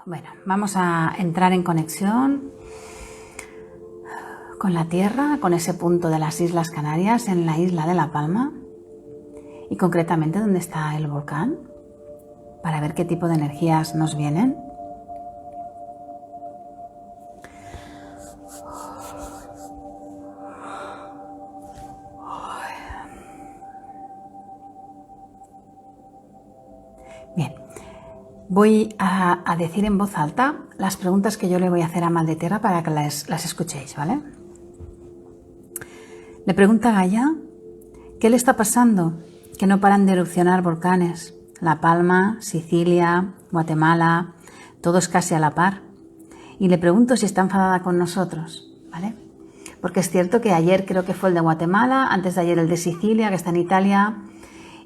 Bueno, vamos a entrar en conexión con la Tierra, con ese punto de las Islas Canarias, en la isla de La Palma, y concretamente donde está el volcán, para ver qué tipo de energías nos vienen. Bien, voy a decir en voz alta las preguntas que yo le voy a hacer a Madre-Tierra para que las escuchéis, ¿vale? Le pregunta Gaia, ¿qué le está pasando? Que no paran de erupcionar volcanes. La Palma, Sicilia, Guatemala, todos casi a la par. Y le pregunto si está enfadada con nosotros, ¿vale? Porque es cierto que ayer creo que fue el de Guatemala, antes de ayer el de Sicilia, que está en Italia.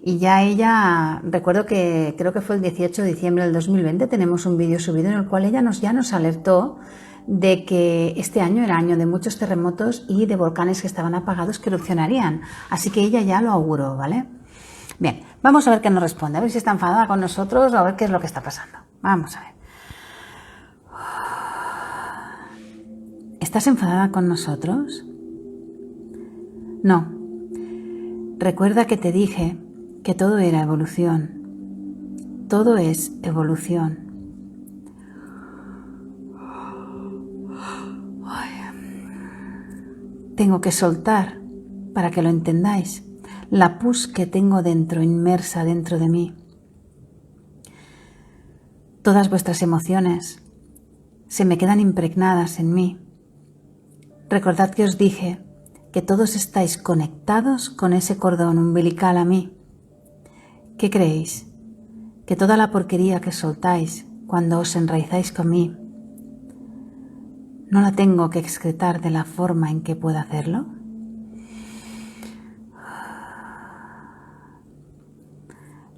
Y ya ella, recuerdo que creo que fue el 18 de diciembre del 2020, tenemos un vídeo subido en el cual ella ya nos alertó de que este año era año de muchos terremotos y de volcanes que estaban apagados que erupcionarían. Así que ella ya lo auguró, ¿vale? Bien, vamos a ver qué nos responde, a ver si está enfadada con nosotros o a ver qué es lo que está pasando. Vamos a ver. ¿Estás enfadada con nosotros? No. Recuerda que te dije que todo era evolución. Todo es evolución. Tengo que soltar, para que lo entendáis, la pus que tengo dentro, inmersa dentro de mí. Todas vuestras emociones se me quedan impregnadas en mí. Recordad que os dije que todos estáis conectados con ese cordón umbilical a mí. ¿Qué creéis? ¿Que toda la porquería que soltáis cuando os enraizáis con mí no la tengo que excretar de la forma en que pueda hacerlo?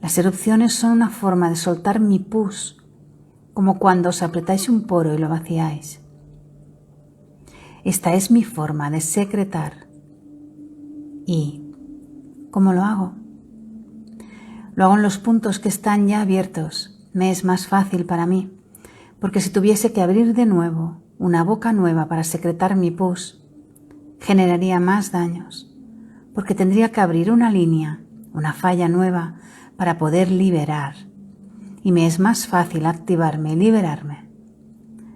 Las erupciones son una forma de soltar mi pus, como cuando os apretáis un poro y lo vaciáis. Esta es mi forma de secretar. ¿Y cómo lo hago? Lo hago en los puntos que están ya abiertos. Me es más fácil para mí, porque si tuviese que abrir de nuevo una boca nueva para secretar mi pus, generaría más daños, porque tendría que abrir una línea, una falla nueva para poder liberar. Y me es más fácil activarme y liberarme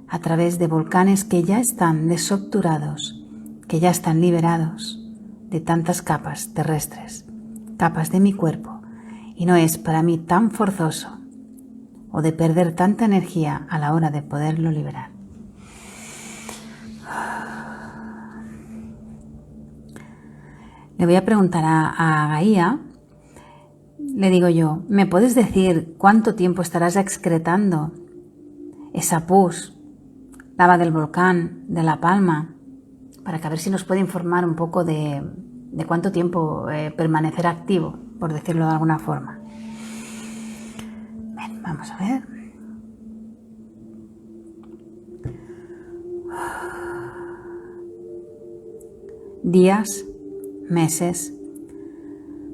a través de volcanes que ya están desobturados, que ya están liberados de tantas capas terrestres, capas de mi cuerpo, y no es para mí tan forzoso o de perder tanta energía a la hora de poderlo liberar. Le voy a preguntar a Gaia, le digo yo, ¿me puedes decir cuánto tiempo estarás excretando esa pus, lava del volcán de La Palma, para que a ver si nos puede informar un poco de cuánto tiempo permanecerá activo, por decirlo de alguna forma? Bien, vamos a ver. Días, meses,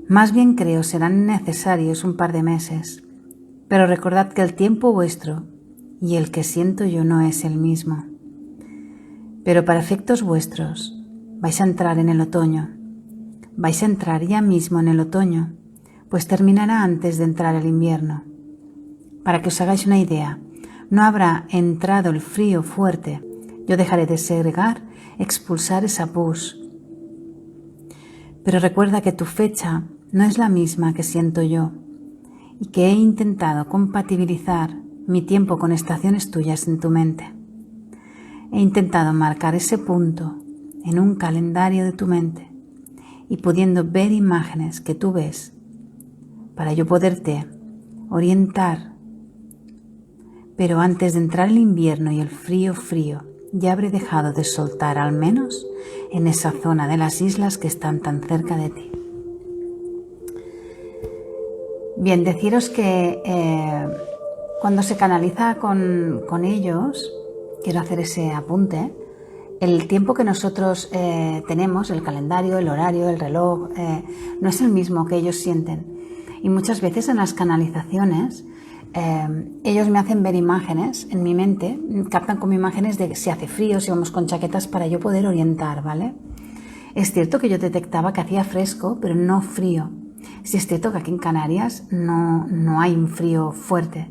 más bien creo serán necesarios un par de meses, pero recordad que el tiempo vuestro y el que siento yo no es el mismo. Pero para efectos vuestros vais a entrar en el otoño, vais a entrar ya mismo en el otoño, pues terminará antes de entrar el invierno. Para que os hagáis una idea, no habrá entrado el frío fuerte, yo dejaré de segregar, expulsar esa pus. Pero recuerda que tu fecha no es la misma que siento yo y que he intentado compatibilizar mi tiempo con estaciones tuyas en tu mente. He intentado marcar ese punto en un calendario de tu mente y pudiendo ver imágenes que tú ves para yo poderte orientar. Pero antes de entrar el invierno y el frío, ya habré dejado de soltar, al menos en esa zona de las islas que están tan cerca de ti. Bien, deciros que cuando se canaliza con ellos, quiero hacer ese apunte, el tiempo que nosotros tenemos, el calendario, el horario, el reloj, no es el mismo que ellos sienten. Y muchas veces en las canalizaciones ellos me hacen ver imágenes en mi mente, captan como imágenes de si hace frío, si vamos con chaquetas para yo poder orientar, ¿vale? Es cierto que yo detectaba que hacía fresco, pero no frío. Sí es cierto que aquí en Canarias no hay un frío fuerte.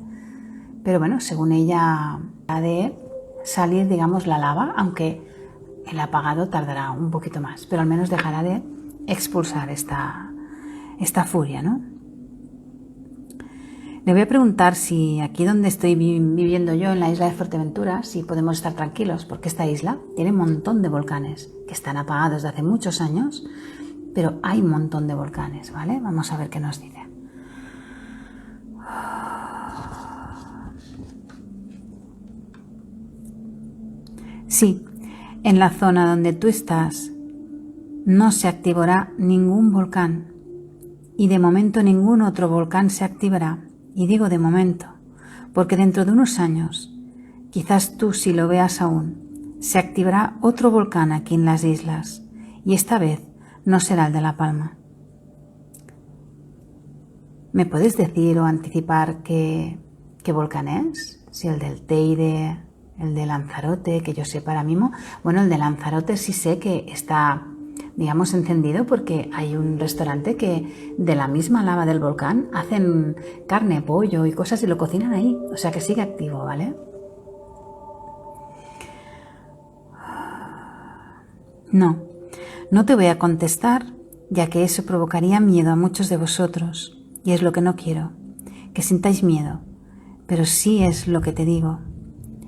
Pero bueno, según ella, ha de salir, digamos, la lava, aunque el apagado tardará un poquito más, pero al menos dejará de expulsar esta furia, ¿no? Le voy a preguntar si aquí donde estoy viviendo yo, en la isla de Fuerteventura, si podemos estar tranquilos, porque esta isla tiene un montón de volcanes que están apagados desde hace muchos años, pero hay un montón de volcanes, ¿vale? Vamos a ver qué nos dice. Sí, en la zona donde tú estás no se activará ningún volcán y de momento ningún otro volcán se activará. Y digo de momento, porque dentro de unos años, quizás tú si lo veas aún, se activará otro volcán aquí en las islas y esta vez no será el de La Palma. ¿Me puedes decir o anticipar qué volcán es? Si el del Teide, el de Lanzarote, que yo sepa ahora mismo. Bueno, el de Lanzarote sí sé que está, digamos, encendido porque hay un restaurante que de la misma lava del volcán hacen carne, pollo y cosas y lo cocinan ahí. O sea que sigue activo, ¿vale? No te voy a contestar, ya que eso provocaría miedo a muchos de vosotros. Y es lo que no quiero, que sintáis miedo. Pero sí es lo que te digo.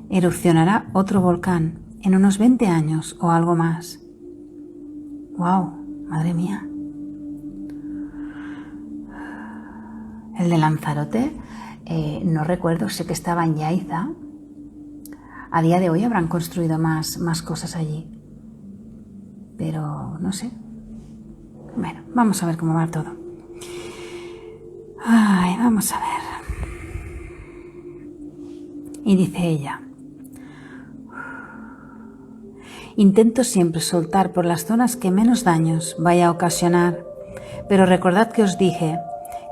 Erupcionará otro volcán en unos 20 años o algo más. ¡Wow! ¡Madre mía! El de Lanzarote, no recuerdo, sé que estaba en Yaiza. A día de hoy habrán construido más cosas allí. Pero no sé. Bueno, vamos a ver cómo va todo. Ay, vamos a ver. Y dice ella: intento siempre soltar por las zonas que menos daños vaya a ocasionar, pero recordad que os dije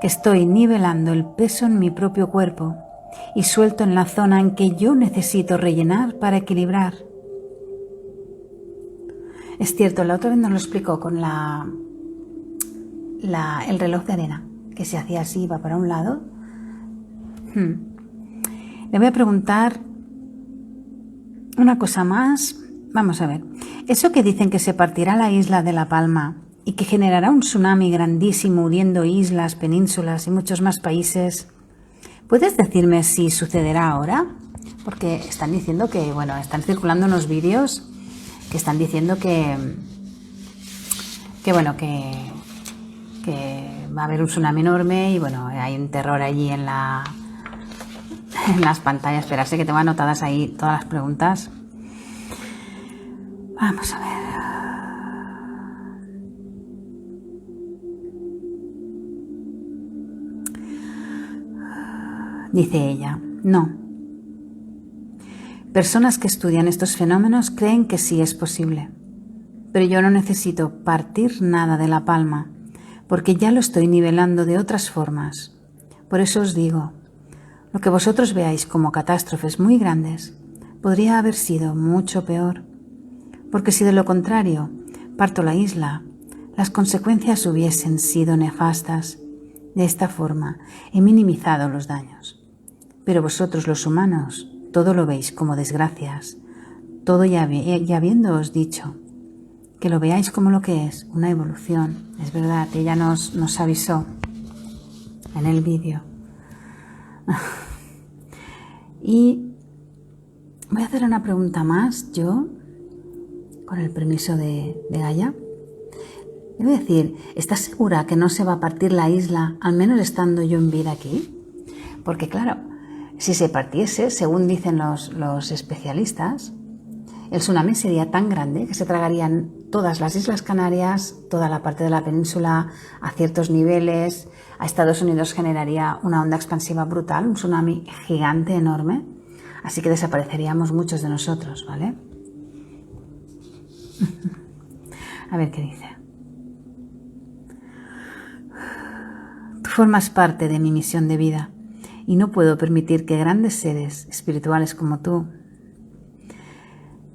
que estoy nivelando el peso en mi propio cuerpo y suelto en la zona en que yo necesito rellenar para equilibrar. Es cierto, la otra vez nos lo explicó con el reloj de arena, que se hacía así, iba para un lado. Le voy a preguntar una cosa más. Vamos a ver. Eso que dicen que se partirá la isla de La Palma y que generará un tsunami grandísimo hundiendo islas, penínsulas y muchos más países, ¿puedes decirme si sucederá ahora? Porque están diciendo que, bueno, están circulando unos vídeos que están diciendo que va a haber un tsunami enorme y bueno, hay un terror allí en las pantallas. Espera, sé que tengo anotadas ahí todas las preguntas. Vamos a ver. Dice ella: no. Personas que estudian estos fenómenos creen que sí es posible. Pero yo no necesito partir nada de La Palma, porque ya lo estoy nivelando de otras formas. Por eso os digo, lo que vosotros veáis como catástrofes muy grandes podría haber sido mucho peor, porque si de lo contrario parto la isla, las consecuencias hubiesen sido nefastas. De esta forma he minimizado los daños. Pero vosotros los humanos todo lo veis como desgracias, todo ya habiéndoos dicho que lo veáis como lo que es, una evolución. Es verdad, ella nos avisó en el vídeo. Y voy a hacer una pregunta más, yo, con el permiso de Gaia. Le voy a decir, ¿estás segura que no se va a partir la isla, al menos estando yo en vida aquí? Porque claro, si se partiese, según dicen los especialistas, el tsunami sería tan grande que se tragarían todas las Islas Canarias, toda la parte de la península a ciertos niveles. A Estados Unidos generaría una onda expansiva brutal, un tsunami gigante, enorme. Así que desapareceríamos muchos de nosotros, ¿vale? A ver qué dice. Tú formas parte de mi misión de vida y no puedo permitir que grandes seres espirituales como tú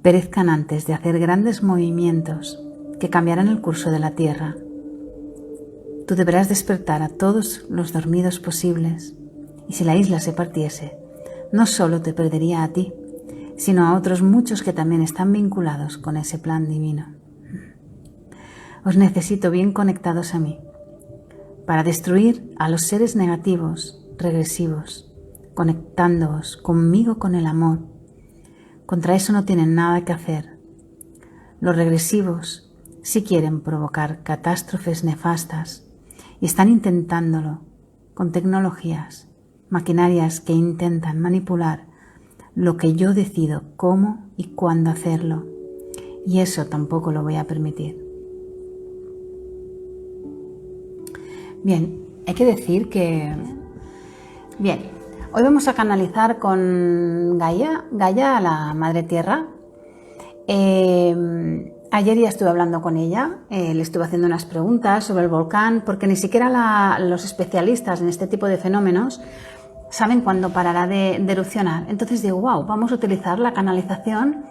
perezcan antes de hacer grandes movimientos que cambiarán el curso de la Tierra. Tú deberás despertar a todos los dormidos posibles, y si la isla se partiese, no solo te perdería a ti, sino a otros muchos que también están vinculados con ese plan divino. Os necesito bien conectados a mí, para destruir a los seres negativos, regresivos, conectándoos conmigo con el amor. Contra eso no tienen nada que hacer. Los regresivos sí quieren provocar catástrofes nefastas y están intentándolo con tecnologías, maquinarias que intentan manipular lo que yo decido cómo y cuándo hacerlo, y eso tampoco lo voy a permitir. Bien, hay que decir que... Bien, hoy vamos a canalizar con Gaia, la Madre Tierra. Ayer ya estuve hablando con ella, le estuve haciendo unas preguntas sobre el volcán, porque ni siquiera los especialistas en este tipo de fenómenos saben cuándo parará de erupcionar. Entonces digo, wow, vamos a utilizar la canalización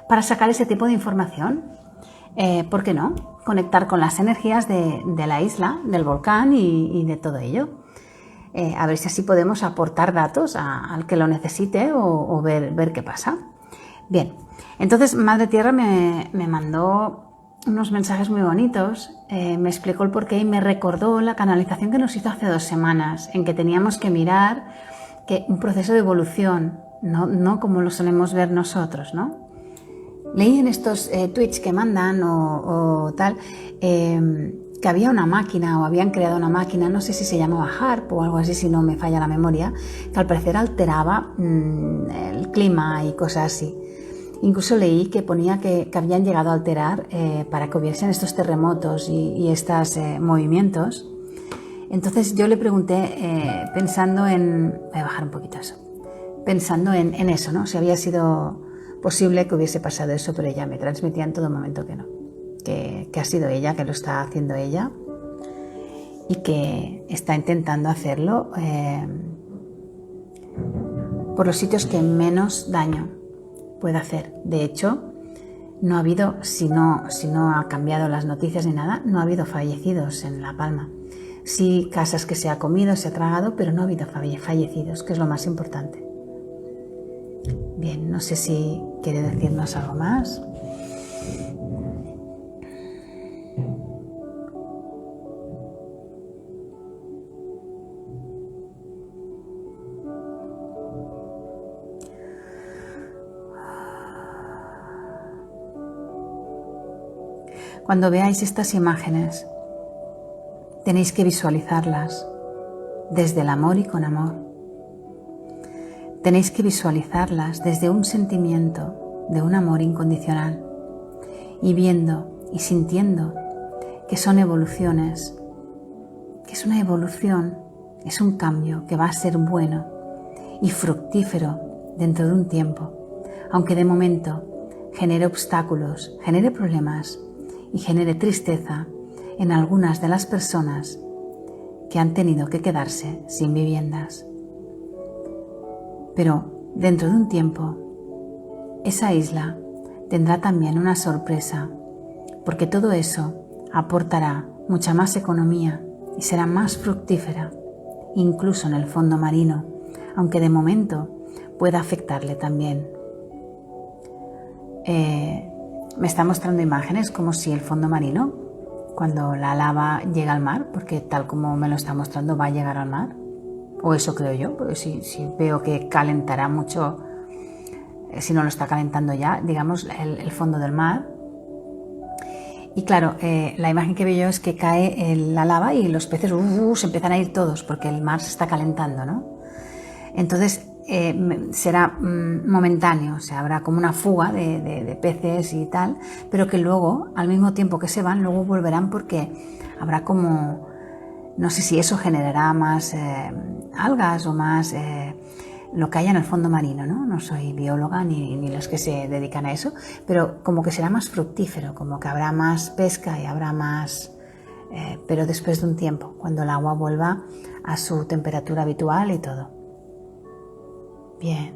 para sacar ese tipo de información. ¿Por qué no? Conectar con las energías de la isla, del volcán y de todo ello. A ver si así podemos aportar datos al que lo necesite o ver qué pasa. Bien, entonces Madre Tierra me mandó unos mensajes muy bonitos, me explicó el porqué y me recordó la canalización que nos hizo hace 2 semanas, en que teníamos que mirar que un proceso de evolución, no como lo solemos ver nosotros, ¿no? Leí en estos tweets que mandan o tal, que había una máquina o habían creado una máquina, no sé si se llamaba HARP o algo así, si no me falla la memoria, que al parecer alteraba el clima y cosas así. Incluso leí que ponía que habían llegado a alterar para que hubiesen estos terremotos y estos movimientos. Entonces yo le pregunté, pensando en... Voy a bajar un poquito eso. Pensando en eso, ¿no? Si había sido posible que hubiese pasado eso, pero ella me transmitía en todo momento que no. Que ha sido ella, que lo está haciendo ella y que está intentando hacerlo por los sitios que menos daño puede hacer. De hecho, no ha habido, si no ha cambiado las noticias ni nada, no ha habido fallecidos en La Palma. Sí, casas que se ha comido, se ha tragado, pero no ha habido fallecidos, que es lo más importante. Bien, no sé si quiere decirnos algo más. Cuando veáis estas imágenes, tenéis que visualizarlas desde el amor y con amor. Tenéis que visualizarlas desde un sentimiento de un amor incondicional y viendo y sintiendo que son evoluciones, que es una evolución, es un cambio que va a ser bueno y fructífero dentro de un tiempo, aunque de momento genere obstáculos, genere problemas y genere tristeza en algunas de las personas que han tenido que quedarse sin viviendas. Pero dentro de un tiempo, esa isla tendrá también una sorpresa, porque todo eso aportará mucha más economía y será más fructífera, incluso en el fondo marino, aunque de momento pueda afectarle también. Me está mostrando imágenes como si el fondo marino, cuando la lava llega al mar, porque tal como me lo está mostrando va a llegar al mar, o eso creo yo, porque si veo que calentará mucho, si no lo está calentando ya, digamos, el fondo del mar. Y claro, la imagen que veo yo es que cae la lava y los peces se empiezan a ir todos porque el mar se está calentando, ¿no? Entonces será momentáneo, o sea, habrá como una fuga de peces y tal, pero que luego, al mismo tiempo que se van, luego volverán porque habrá como, no sé si eso generará más algas o más lo que haya en el fondo marino, ¿no? No soy bióloga ni los que se dedican a eso, pero como que será más fructífero, como que habrá más pesca y habrá más, pero después de un tiempo, cuando el agua vuelva a su temperatura habitual y todo. Bien.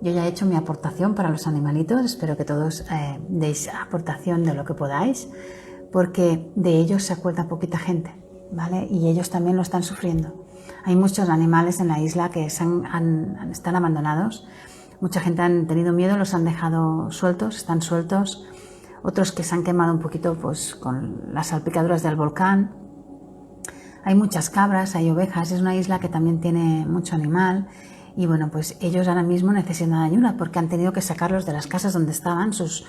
Yo ya he hecho mi aportación para los animalitos, espero que todos deis aportación de lo que podáis, porque de ellos se acuerda poquita gente, ¿vale? Y ellos también lo están sufriendo. Hay muchos animales en la isla que están abandonados, mucha gente han tenido miedo, los han dejado sueltos, están sueltos, otros que se han quemado un poquito pues, con las salpicaduras del volcán. Hay muchas cabras, hay ovejas, es una isla que también tiene mucho animal y bueno, pues ellos ahora mismo necesitan ayuda porque han tenido que sacarlos de las casas donde estaban, sus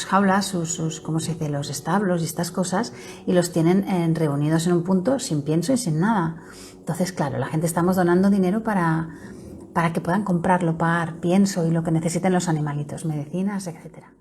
jaulas, ¿cómo se dice?, los establos y estas cosas, y los tienen reunidos en un punto sin pienso y sin nada. Entonces, claro, la gente estamos donando dinero para que puedan comprarlo, pagar pienso y lo que necesiten los animalitos, medicinas, etcétera.